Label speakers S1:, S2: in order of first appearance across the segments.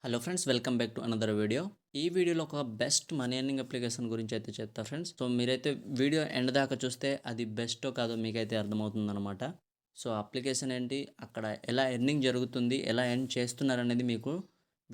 S1: Hello friends, welcome back to another video. ఈ వీడియోలో ఒక బెస్ట్ మనీ ఎర్నింగ్ అప్లికేషన్ గురించి అయితే చెప్తా ఫ్రెండ్స్. సో మీరైతే వీడియో ఎండ్ దాకా చూస్తే అది బెస్టో కాదో మీకైతే అర్థమవుతుందన్నమాట. సో అప్లికేషన్ ఏంటి, అక్కడ ఎలా ఎర్నింగ్ జరుగుతుంది, ఎలా ఎర్న్ చేస్తున్నారనేది మీకు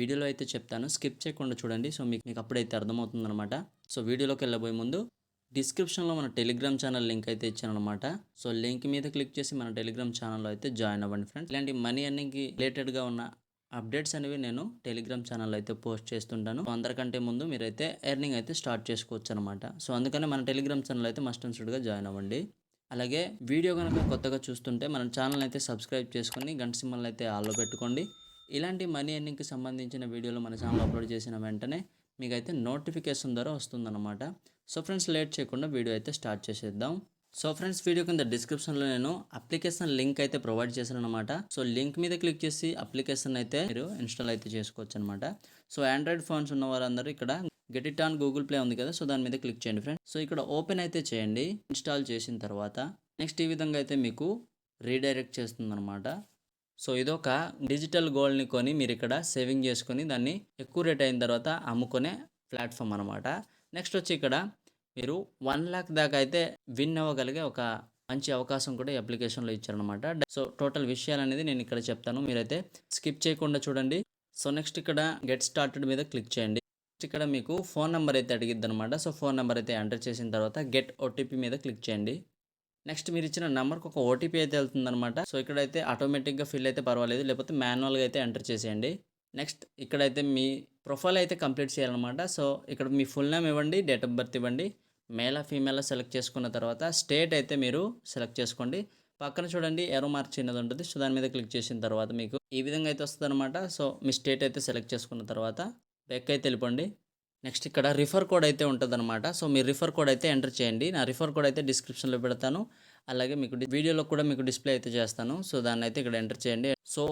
S1: వీడియోలో అయితే చెప్తాను. స్కిప్ చేయకుండా చూడండి. సో మీకు అప్పుడైతే అర్థమవుతుందన్నమాట. సో వీడియోలోకి వెళ్ళబోయే ముందు డిస్క్రిప్షన్లో మన టెలిగ్రామ్ ఛానల్ లింక్ అయితే ఇచ్చాను అనమాట. సో లింక్ మీద క్లిక్ చేసి మన టెలిగ్రామ్ ఛానల్లో అయితే జాయిన్ అవ్వండి ఫ్రెండ్స్. ఇలాంటి మనీ ఎర్నింగ్కి రిలేటెడ్గా ఉన్న అప్డేట్స్ అనేవి నేను టెలిగ్రామ్ ఛానల్లో అయితే పోస్ట్ చేస్తుంటాను. అందరికంటే ముందు మీరైతే ఎర్నింగ్ అయితే స్టార్ట్ చేసుకోవచ్చు అనమాట. సో అందుకనే మన టెలిగ్రామ్ ఛానల్ అయితే మస్ట్ అండ్ షుడ్గా జాయిన్ అవ్వండి. అలాగే వీడియో కనుక కొత్తగా చూస్తుంటే మన ఛానల్ అయితే సబ్స్క్రైబ్ చేసుకొని గంట సింబల్ అయితే ఆల్లో పెట్టుకోండి. ఇలాంటి మనీ ఎర్నింగ్కి సంబంధించిన వీడియోలు మన ఛానల్ అప్లోడ్ చేసిన వెంటనే మీకైతే నోటిఫికేషన్ ద్వారా వస్తుందన్నమాట. సో ఫ్రెండ్స్, లేట్ చేయకుండా వీడియో అయితే స్టార్ట్ చేసేద్దాం. సో ఫ్రెండ్స్, వీడియో కింద డిస్క్రిప్షన్లో నేను అప్లికేషన్ లింక్ అయితే ప్రొవైడ్ చేశాను అనమాట. సో లింక్ మీద క్లిక్ చేసి అప్లికేషన్ అయితే మీరు ఇన్స్టాల్ అయితే చేసుకోవచ్చు అనమాట. సో ఆండ్రాయిడ్ ఫోన్స్ ఉన్న వారందరూ ఇక్కడ get it on Google play ఉంది కదా, సో దాని మీద క్లిక్ చేయండి ఫ్రెండ్స్. సో ఇక్కడ ఓపెన్ అయితే చేయండి. ఇన్స్టాల్ చేసిన తర్వాత నెక్స్ట్ ఈ విధంగా అయితే మీకు రీడైరెక్ట్ చేస్తుంది అనమాట. సో ఇదొక డిజిటల్ గోల్డ్ని కొని మీరు ఇక్కడ సేవింగ్ చేసుకొని దాన్ని ఎక్కువ రేట్ అయిన తర్వాత అమ్ముకునే ప్లాట్ఫామ్ అనమాట. నెక్స్ట్ వచ్చి ఇక్కడ మీరు 1,00,000 దాకా అయితే విన్ అవ్వగలిగే ఒక మంచి అవకాశం కూడా ఈ అప్లికేషన్లో ఇచ్చారనమాట. సో టోటల్ విషయాలు అనేది నేను ఇక్కడ చెప్తాను, మీరైతే స్కిప్ చేయకుండా చూడండి. సో నెక్స్ట్ ఇక్కడ గెట్ స్టార్టెడ్ మీద క్లిక్ చేయండి. నెక్స్ట్ ఇక్కడ మీకు ఫోన్ నెంబర్ అయితే అడిగిద్ది అనమాట. సో ఫోన్ నెంబర్ అయితే ఎంటర్ చేసిన తర్వాత గెట్ ఓటీపీ మీద క్లిక్ చేయండి. నెక్స్ట్ మీరు ఇచ్చిన నెంబర్కి ఒక ఓటీపీ అయితే వెళ్తుందనమాట. సో ఇక్కడైతే ఆటోమేటిక్గా ఫిల్ అయితే పర్వాలేదు, లేకపోతే మాన్యువల్గా అయితే ఎంటర్ చేసేయండి. నెక్స్ట్ ఇక్కడైతే మీ ప్రొఫైల్ అయితే కంప్లీట్ చేయాలన్నమాట. సో ఇక్కడ మీ ఫుల్ నేమ్ ఇవ్వండి, డేట్ ఆఫ్ బర్త్ ఇవ్వండి, మేలా ఫీమేలా సెలెక్ట్ చేసుకున్న తర్వాత స్టేట్ అయితే మీరు సెలెక్ట్ చేసుకోండి. పక్కన చూడండి ఏరో మార్క్ చిన్నది ఉంటుంది. సో దాని మీద క్లిక్ చేసిన తర్వాత మీకు ఈ విధంగా అయితే వస్తుంది అనమాట. సో మీ స్టేట్ అయితే సెలెక్ట్ చేసుకున్న తర్వాత బ్యాక్ అయితే వెళ్ళిపోండి. నెక్స్ట్ ఇక్కడ రిఫర్ కోడ్ అయితే ఉంటుంది అనమాట. సో మీరు రిఫర్ కోడ్ అయితే ఎంటర్ చేయండి. నా రిఫర్ కోడ్ అయితే డిస్క్రిప్షన్లో పెడతాను, అలాగే మీకు వీడియోలో కూడా మీకు డిస్ప్లే అయితే చేస్తాను. సో దాన్ని అయితే ఇక్కడ ఎంటర్ చేయండి. సో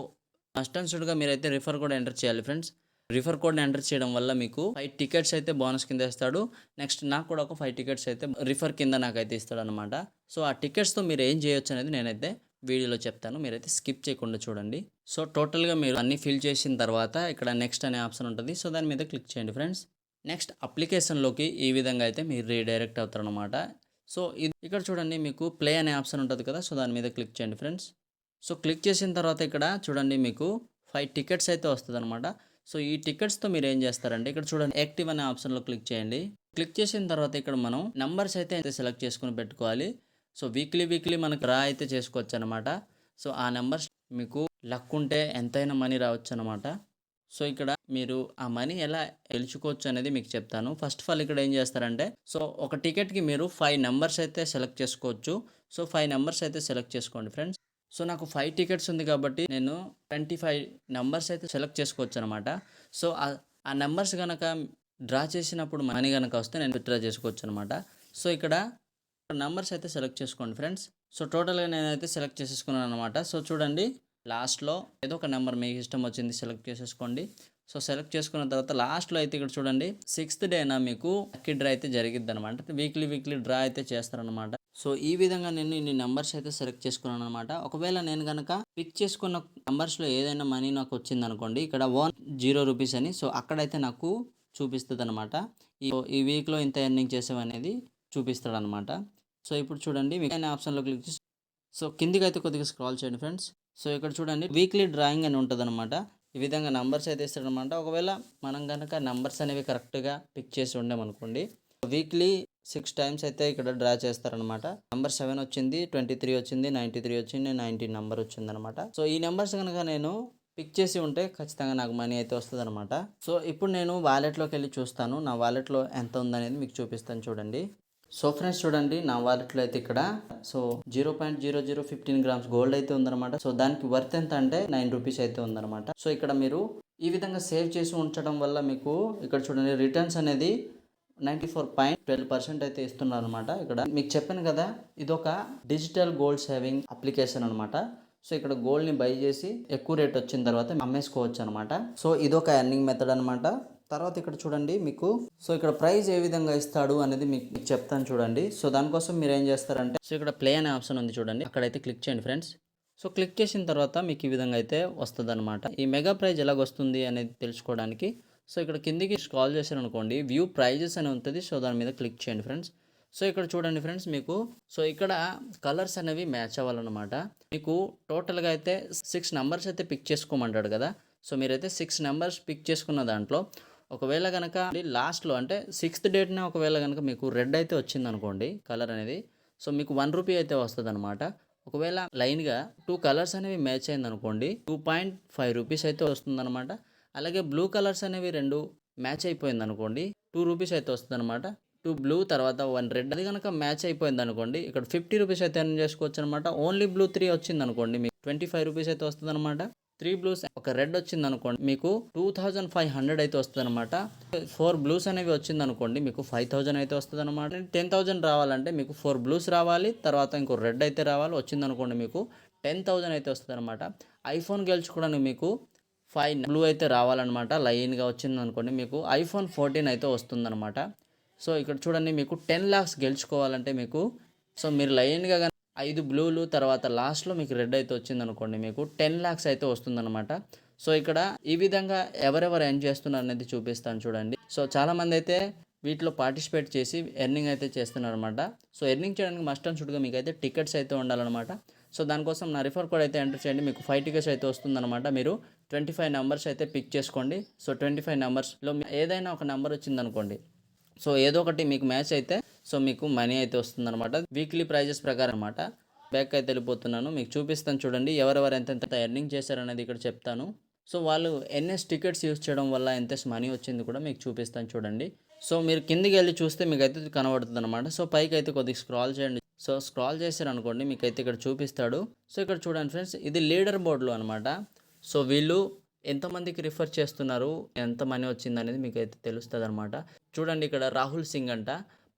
S1: మస్ట్ అండ్ షుడ్గా మీరైతే రిఫర్ కోడ్ ఎంటర్ చేయాలి ఫ్రెండ్స్. రిఫర్ కోడ్ని ఎంటర్ చేయడం వల్ల మీకు 5 టికెట్స్ అయితే బోనస్ కింద ఇస్తాడు. నెక్స్ట్ నాకు కూడా ఒక 5 టికెట్స్ అయితే రిఫర్ కింద నాకైతే ఇస్తాడు అనమాట. సో ఆ టికెట్స్తో మీరు ఏం చేయొచ్చు అనేది నేనైతే వీడియోలో చెప్తాను, మీరైతే స్కిప్ చేయకుండా చూడండి. సో టోటల్గా మీరు అన్నీ ఫిల్ చేసిన తర్వాత ఇక్కడ నెక్స్ట్ అనే ఆప్షన్ ఉంటుంది. సో దాని మీద క్లిక్ చేయండి ఫ్రెండ్స్. నెక్స్ట్ అప్లికేషన్లోకి ఈ విధంగా అయితే మీరు రీడైరెక్ట్ అవుతారు అనమాట. సో ఇది ఇక్కడ చూడండి మీకు ప్లే అనే ఆప్షన్ ఉంటుంది కదా, సో దాని మీద క్లిక్ చేయండి ఫ్రెండ్స్. సో క్లిక్ చేసిన తర్వాత ఇక్కడ చూడండి మీకు 5 టికెట్స్ అయితే వస్తుంది అనమాట. సో ఈ టికెట్స్తో మీరు ఏం చేస్తారంటే ఇక్కడ చూడండి యాక్టివ్ అనే ఆప్షన్లో క్లిక్ చేయండి. క్లిక్ చేసిన తర్వాత ఇక్కడ మనం నెంబర్స్ అయితే సెలెక్ట్ చేసుకుని పెట్టుకోవాలి. సో వీక్లీ మనకు డ్రా అయితే చేసుకోవచ్చు అనమాట. సో ఆ నెంబర్స్ మీకు లక్ ఉంటే ఎంతైనా మనీ రావచ్చు అనమాట. సో ఇక్కడ మీరు ఆ మనీ ఎలా గెలుచుకోవచ్చు అనేది మీకు చెప్తాను. ఫస్ట్ ఆఫ్ ఆల్ ఇక్కడ ఏం చేస్తారంటే సో ఒక టికెట్కి మీరు 5 నెంబర్స్ అయితే సెలెక్ట్ చేసుకోవచ్చు. సో 5 నెంబర్స్ అయితే సెలెక్ట్ చేసుకోండి ఫ్రెండ్స్. సో నాకు 5 టికెట్స్ ఉంది కాబట్టి నేను 25 నెంబర్స్ అయితే సెలెక్ట్ చేసుకోవచ్చు అనమాట. సో ఆ నెంబర్స్ కనుక డ్రా చేసినప్పుడు మనీ కనుక వస్తే నేను విత్డ్రా చేసుకోవచ్చు అనమాట. సో ఇక్కడ నెంబర్స్ అయితే సెలెక్ట్ చేసుకోండి ఫ్రెండ్స్. సో టోటల్గా నేనైతే సెలెక్ట్ చేసేసుకున్నాను అనమాట. సో చూడండి లాస్ట్లో ఏదో ఒక నెంబర్ మీకు ఇష్టం వచ్చింది సెలెక్ట్ చేసేసుకోండి. సో సెలెక్ట్ చేసుకున్న తర్వాత లాస్ట్లో అయితే ఇక్కడ చూడండి 6th డేనా మీకు లక్కీ డ్రా అయితే జరిగిద్ది అనమాట. వీక్లీ డ్రా అయితే చేస్తారనమాట. సో ఈ విధంగా నేను ఇన్ని నెంబర్స్ అయితే సెలెక్ట్ చేసుకున్నాను అనమాట. ఒకవేళ నేను కనుక పిక్ చేసుకున్న నెంబర్స్లో ఏదైనా మనీ నాకు వచ్చింది అనుకోండి, ఇక్కడ 10 రూపీస్ అని, సో అక్కడైతే నాకు చూపిస్తుంది అనమాట. ఈ వీక్లో ఇంత ఎర్నింగ్ చేసామనేది చూపిస్తాడు అనమాట. సో ఇప్పుడు చూడండి మీకు ఆప్షన్లో క్లిక్ చేసి సో కిందికి అయితే కొద్దిగా స్క్రాల్ చేయండి ఫ్రెండ్స్. సో ఇక్కడ చూడండి వీక్లీ డ్రాయింగ్ అని ఉంటుంది అనమాట. ఈ విధంగా నెంబర్స్ అయితే ఇస్తాడనమాట. ఒకవేళ మనం కనుక నెంబర్స్ అనేవి కరెక్ట్గా పిక్ చేసి ఉండామనుకోండి, వీక్లీ 6 టైమ్స్ అయితే ఇక్కడ డ్రా చేస్తారనమాట. నెంబర్ 7 వచ్చింది, 23 వచ్చింది, 93 వచ్చింది, 19 నెంబర్ వచ్చింది అనమాట. సో ఈ నెంబర్స్ కనుక నేను పిక్ చేసి ఉంటే ఖచ్చితంగా నాకు మనీ అయితే వస్తుంది అనమాట. సో ఇప్పుడు నేను వాలెట్లోకి వెళ్ళి చూస్తాను, నా వాలెట్లో ఎంత ఉందనేది మీకు చూపిస్తాను చూడండి. సో ఫ్రెండ్స్ చూడండి నా వాలెట్లో అయితే ఇక్కడ సో 0.0015 గ్రామ్స్ గోల్డ్ అయితే ఉందన్నమాట. సో దానికి వర్త్ ఎంత అంటే 9 రూపీస్ అయితే ఉందన్నమాట. సో ఇక్కడ మీరు ఈ విధంగా సేవ్ చేసి ఉంచడం వల్ల మీకు ఇక్కడ చూడండి రిటర్న్స్ అనేది 94.12% అయితే ఇస్తున్నారు అనమాట. ఇక్కడ మీకు చెప్పాను కదా, ఇదొక డిజిటల్ గోల్డ్ సేవింగ్ అప్లికేషన్ అనమాట. సో ఇక్కడ గోల్డ్ని బై చేసి ఎక్కువ రేట్ వచ్చిన తర్వాత అమ్మేసుకోవచ్చు అనమాట. సో ఇదొక ఎర్నింగ్ మెథడ్ అనమాట. తర్వాత ఇక్కడ చూడండి మీకు సో ఇక్కడ ప్రైస్ ఏ విధంగా ఇస్తాడు అనేది మీకు చెప్తాను చూడండి. సో దానికోసం మీరు ఏం చేస్తారంటే సో ఇక్కడ ప్లే అనే ఆప్షన్ ఉంది చూడండి, అక్కడైతే క్లిక్ చేయండి ఫ్రెండ్స్. సో క్లిక్ చేసిన తర్వాత మీకు ఈ విధంగా అయితే వస్తుందన్నమాట. ఈ మెగా ప్రైజ్ ఎలాగొస్తుంది అనేది తెలుసుకోవడానికి సో ఇక్కడ కిందికి స్క్రాల్ చేశారనుకోండి వ్యూ ప్రైజెస్ అని ఉంటుంది. సో దాని మీద క్లిక్ చేయండి ఫ్రెండ్స్. సో ఇక్కడ చూడండి ఫ్రెండ్స్ మీకు సో ఇక్కడ కలర్స్ అనేవి మ్యాచ్ అవ్వాలన్నమాట. మీకు టోటల్గా అయితే 6 నెంబర్స్ అయితే పిక్ చేసుకోమంటాడు కదా. సో మీరైతే 6 నెంబర్స్ పిక్ చేసుకున్న దాంట్లో ఒకవేళ కనుక లాస్ట్లో అంటే 6th డేట్నే ఒకవేళ కనుక మీకు రెడ్ అయితే వచ్చిందనుకోండి కలర్ అనేది సో మీకు 1 రూపీ అయితే వస్తుందన్నమాట. ఒకవేళ లైన్గా 2 కలర్స్ అనేవి మ్యాచ్ అయిందనుకోండి 2.5 రూపీస్ అయితే వస్తుందన్నమాట. అలాగే బ్లూ కలర్స్ అనేవి 2 మ్యాచ్ అయిపోయిందనుకోండి 2 రూపీస్ అయితే వస్తుందన్నమాట. 2 బ్లూ తర్వాత 1 రెడ్ అది కనుక మ్యాచ్ అయిపోయిందనుకోండి ఇక్కడ 50 రూపీస్ అయితే ఎర్న్ చేసుకోవచ్చు అనమాట. ఓన్లీ బ్లూ 3 వచ్చిందనుకోండి మీకు 25 రూపీస్ అయితే వస్తుందన్నమాట. 3 బ్లూస్ ఒక రెడ్ వచ్చిందనుకోండి మీకు 2500 అయితే వస్తుందన్నమాట. 4 బ్లూస్ అనేవి వచ్చిందనుకోండి మీకు 5000 అయితే వస్తుందన్నమాట. 10,000 రావాలంటే మీకు 4 బ్లూస్ రావాలి, తర్వాత ఇంకో రెడ్ అయితే రావాలి, వచ్చిందనుకోండి మీకు 10,000 అయితే వస్తుందన్నమాట. ఐఫోన్ గెలుచుకోవడానికి మీకు 5 బ్లూ అయితే రావాలన్నమాట. లైన్గా వచ్చిందనుకోండి మీకు ఐఫోన్ 14 అయితే వస్తుందన్నమాట. సో ఇక్కడ చూడండి మీకు 10 lakhs గెలుచుకోవాలంటే మీకు సో మీరు లైన్గా 5 బ్లూలు తర్వాత లాస్ట్లో మీకు రెడ్ అయితే వచ్చిందనుకోండి మీకు 10 lakhs అయితే వస్తుందన్నమాట. సో ఇక్కడ ఈ విధంగా ఎవరెవరు ఎర్న్ చేస్తున్నారు అనేది చూపిస్తాను చూడండి. సో చాలామంది అయితే వీటిలో పార్టిసిపేట్ చేసి ఎర్నింగ్ అయితే చేస్తున్నారు అనమాట. సో ఎర్నింగ్ చేయడానికి మస్ట్ అండ్ షుడ్గా మీకు అయితే టికెట్స్ అయితే ఉండాలన్నమాట. సో దానికోసం నా రిఫర్ కోడ్ అయితే ఎంటర్ చేయండి. మీకు 5 టికెట్స్ అయితే వస్తుందన్నమాట. మీరు 25 నెంబర్స్ అయితే పిక్ చేసుకోండి. సో 25 నెంబర్స్లో ఏదైనా ఒక నెంబర్ వచ్చిందనుకోండి సో ఏదో ఒకటి మీకు మ్యాచ్ అయితే సో మీకు మనీ అయితే వస్తుందన్నమాట. వీక్లీ ప్రైజెస్ ప్రకారం అనమాట. బ్యాక్ అయితే వెళ్ళిపోతున్నాను, మీకు చూపిస్తాను చూడండి ఎవరెవరు ఎంతెంత ఎర్నింగ్ చేశారనేది ఇక్కడ చెప్తాను. సో వాళ్ళు ఎన్ఎస్ టికెట్స్ యూస్ చేయడం వల్ల ఎంత మనీ వచ్చింది కూడా మీకు చూపిస్తాను చూడండి. సో మీరు కిందికి వెళ్ళి చూస్తే మీకు అయితే కనబడుతుంది అనమాట. సో పైకి అయితే కొద్దిగా స్క్రాల్ చేయండి. సో స్క్రాల్ చేశారనుకోండి మీకు అయితే ఇక్కడ చూపిస్తాడు. సో ఇక్కడ చూడండి ఫ్రెండ్స్ ఇది లీడర్ బోర్డులో అనమాట. సో వీళ్ళు ఎంతమందికి రిఫర్ చేస్తున్నారు, ఎంత మనీ వచ్చింది అనేది మీకు అయితే తెలుస్తుంది అనమాట. చూడండి ఇక్కడ రాహుల్ సింగ్ అంట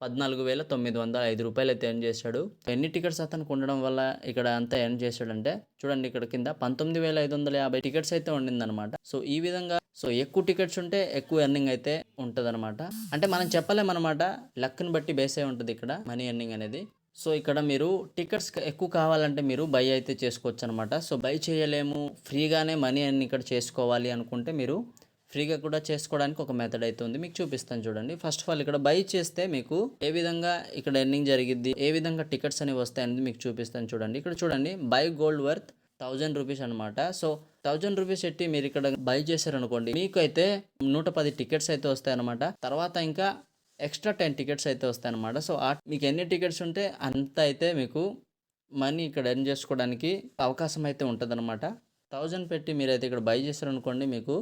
S1: 14,905 రూపాయలు అయితే ఎర్న్ చేశాడు. ఎన్ని టికెట్స్ అతనికి ఉండడం వల్ల ఇక్కడ అంతా ఎర్న్ చేశాడంటే చూడండి ఇక్కడ కింద 19,550 టికెట్స్ అయితే ఉండిందనమాట. సో ఈ విధంగా సో ఎక్కువ టికెట్స్ ఉంటే ఎక్కువ ఎర్నింగ్ అయితే ఉంటుందన్నమాట. అంటే మనం చెప్పలేమన్నమాట, లక్ని బట్టి బేస్ అయి ఉంటుంది ఇక్కడ మనీ ఎర్నింగ్ అనేది. సో ఇక్కడ మీరు టికెట్స్ ఎక్కువ కావాలంటే మీరు బై అయితే చేసుకోవచ్చు అనమాట. సో బై చేయలేము ఫ్రీగానే మనీ అన్ని ఇక్కడ చేసుకోవాలి అనుకుంటే మీరు ఫ్రీగా కూడా చేసుకోవడానికి ఒక మెథడ్ అయితే ఉంది, మీకు చూపిస్తాను చూడండి. ఫస్ట్ ఆఫ్ ఆల్ ఇక్కడ బై చేస్తే మీకు ఏ విధంగా ఇక్కడ ఎర్నింగ్ జరిగిద్ది, ఏ విధంగా టికెట్స్ అనేవి వస్తాయి అనేది మీకు చూపిస్తాను చూడండి. ఇక్కడ చూడండి బై గోల్డ్ వర్త్ 1000 రూపీస్ అనమాట. సో 1000 రూపీస్ పెట్టి మీరు ఇక్కడ బై చేశారనుకోండి మీకు అయితే 110 టికెట్స్ అయితే వస్తాయి అనమాట. తర్వాత ఇంకా ఎక్స్ట్రా 10 టికెట్స్ అయితే వస్తాయన్నమాట. సో మీకు ఎన్ని టికెట్స్ ఉంటే అంత అయితే మీకు మనీ ఇక్కడ ఎర్న్ చేసుకోవడానికి అవకాశం అయితే ఉంటుందన్నమాట. 1000 పెట్టి మీరైతే ఇక్కడ బై చేశారనుకోండి మీకు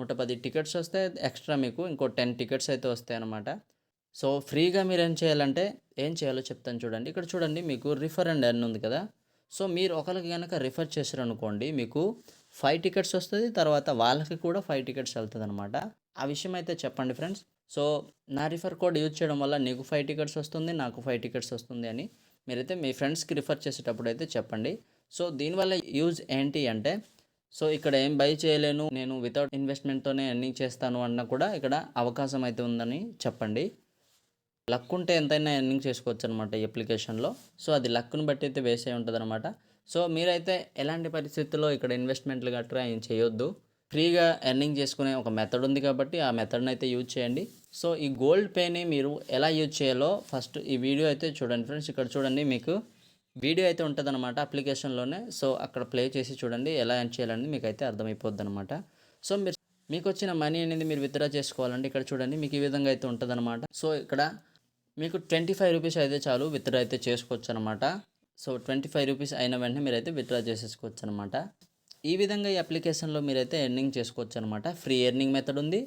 S1: 110 టికెట్స్ వస్తే ఎక్స్ట్రా మీకు ఇంకో 10 టికెట్స్ అయితే వస్తాయి అన్నమాట. సో ఫ్రీగా మీరు ఏం చేయాలంటే ఏం చేయాలో చెప్తాను చూడండి. ఇక్కడ చూడండి మీకు రిఫర్ అండ్ ఎర్న్ ఉంది కదా. సో మీరు ఒకరికి కనుక రిఫర్ చేశారనుకోండి మీకు 5 టికెట్స్ వస్తుంది, తర్వాత వాళ్ళకి కూడా 5 టికెట్స్ వెళ్తుంది అనమాట. ఆ విషయం అయితే చెప్పండి ఫ్రెండ్స్. సో నా రిఫర్ కోడ్ యూజ్ చేయడం వల్ల నీకు 5 టికెట్స్ వస్తుంది, నాకు 5 టికెట్స్ వస్తుంది అని మీరైతే మీ ఫ్రెండ్స్కి రిఫర్ చేసేటప్పుడు అయితే చెప్పండి. సో దీనివల్ల యూజ్ ఏంటి అంటే సో ఇక్కడ ఏం బై చేయలేను నేను వితౌట్ ఇన్వెస్ట్మెంట్తోనే ఎర్నింగ్ చేస్తాను అన్న కూడా ఇక్కడ అవకాశం అయితే ఉందని చెప్పండి. లక్ ఉంటే ఎంతైనా ఎర్నింగ్ చేసుకోవచ్చు అనమాట ఈ అప్లికేషన్లో. సో అది లక్ను బట్టి అయితే వేస్ అయి ఉంటుంది అనమాట. సో మీరైతే ఎలాంటి పరిస్థితుల్లో ఇక్కడ ఇన్వెస్ట్మెంట్లు గట్రా ఏం చేయొద్దు. ఫ్రీగా ఎర్నింగ్ చేసుకునే ఒక మెథడ్ ఉంది కాబట్టి ఆ మెథడ్ని అయితే యూజ్ చేయండి. సో ఈ గోల్డ్ పేని మీరు ఎలా యూజ్ చేయాలో ఫస్ట్ ఈ వీడియో అయితే చూడండి ఫ్రెండ్స్. ఇక్కడ చూడండి మీకు వీడియో అయితే ఉంటుంది అనమాట అప్లికేషన్లోనే. సో అక్కడ ప్లే చేసి చూడండి ఎలా ఎర్న్ చేయాలని మీకు అయితే అర్థమైపోద్ది అనమాట. సో మీకు వచ్చిన మనీ అనేది మీరు విత్డ్రా చేసుకోవాలంటే ఇక్కడ చూడండి మీకు ఈ విధంగా అయితే ఉంటుంది అనమాట. సో ఇక్కడ మీకు 25 రూపీస్ అయితే చాలు విత్డ్రా అయితే చేసుకోవచ్చు అనమాట. సో 25 రూపీస్ అయిన వెంటనే మీరైతే విత్డ్రా చేసేసుకోవచ్చు అనమాట. ఈ విధంగా ఈ అప్లికేషన్లో మీరైతే ఎర్నింగ్ చేసుకోవచ్చు అనమాట. ఫ్రీ ఎర్నింగ్ మెథడ్ ఉంది,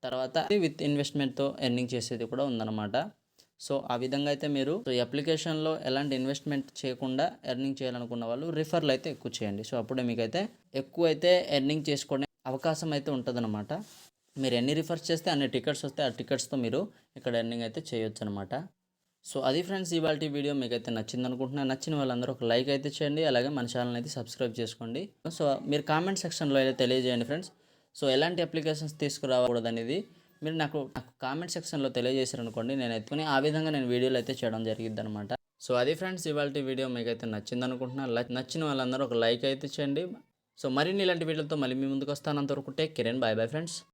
S1: తర్వాత విత్ ఇన్వెస్ట్మెంట్తో ఎర్నింగ్ చేసేది కూడా ఉందన్నమాట. సో ఆ విధంగా అయితే మీరు ఈ అప్లికేషన్లో ఎలాంటి ఇన్వెస్ట్మెంట్ చేయకుండా ఎర్నింగ్ చేయాలనుకున్న వాళ్ళు రిఫర్లు అయితే ఎక్కువ చేయండి. సో అప్పుడే మీకైతే ఎక్కువ అయితే ఎర్నింగ్ చేసుకునే అవకాశం అయితే ఉంటుందన్నమాట. మీరు ఎన్ని రిఫర్స్ చేస్తే అన్ని టికెట్స్ వస్తే ఆ టికెట్స్తో మీరు ఇక్కడ ఎర్నింగ్ అయితే చేయొచ్చు అనమాట. సో అది ఫ్రెండ్స్ ఇవాళ వీడియో మీకు అయితే నచ్చింది అనుకుంటున్నా. నచ్చిన వాళ్ళందరూ ఒక లైక్ అయితే చేయండి, అలాగే మన ఛానల్ అయితే సబ్స్క్రైబ్ చేసుకోండి. సో మీరు కామెంట్ సెక్షన్లో అయితే తెలియజేయండి ఫ్రెండ్స్. సో ఎలాంటి అప్లికేషన్స్ తీసుకురాకూడదు అనేది మీరు నాకు కామెంట్ సెక్షన్లో తెలియజేశారనుకోండి, నేను ఎత్తుకుని ఆ విధంగా నేను వీడియోలు అయితే చేయడం జరిగిద్ది అనమాట. సో అది ఫ్రెండ్స్ ఇవాల్టి వీడియో మీకైతే నచ్చిందనుకుంటున్నా. నచ్చిన వాళ్ళందరూ ఒక లైక్ అయితే చేయండి. సో మరిన్ని ఇలాంటి వీడియోలతో మళ్ళీ మీ ముందుకు వస్తాను. అంతవరకు take care and bye bye friends.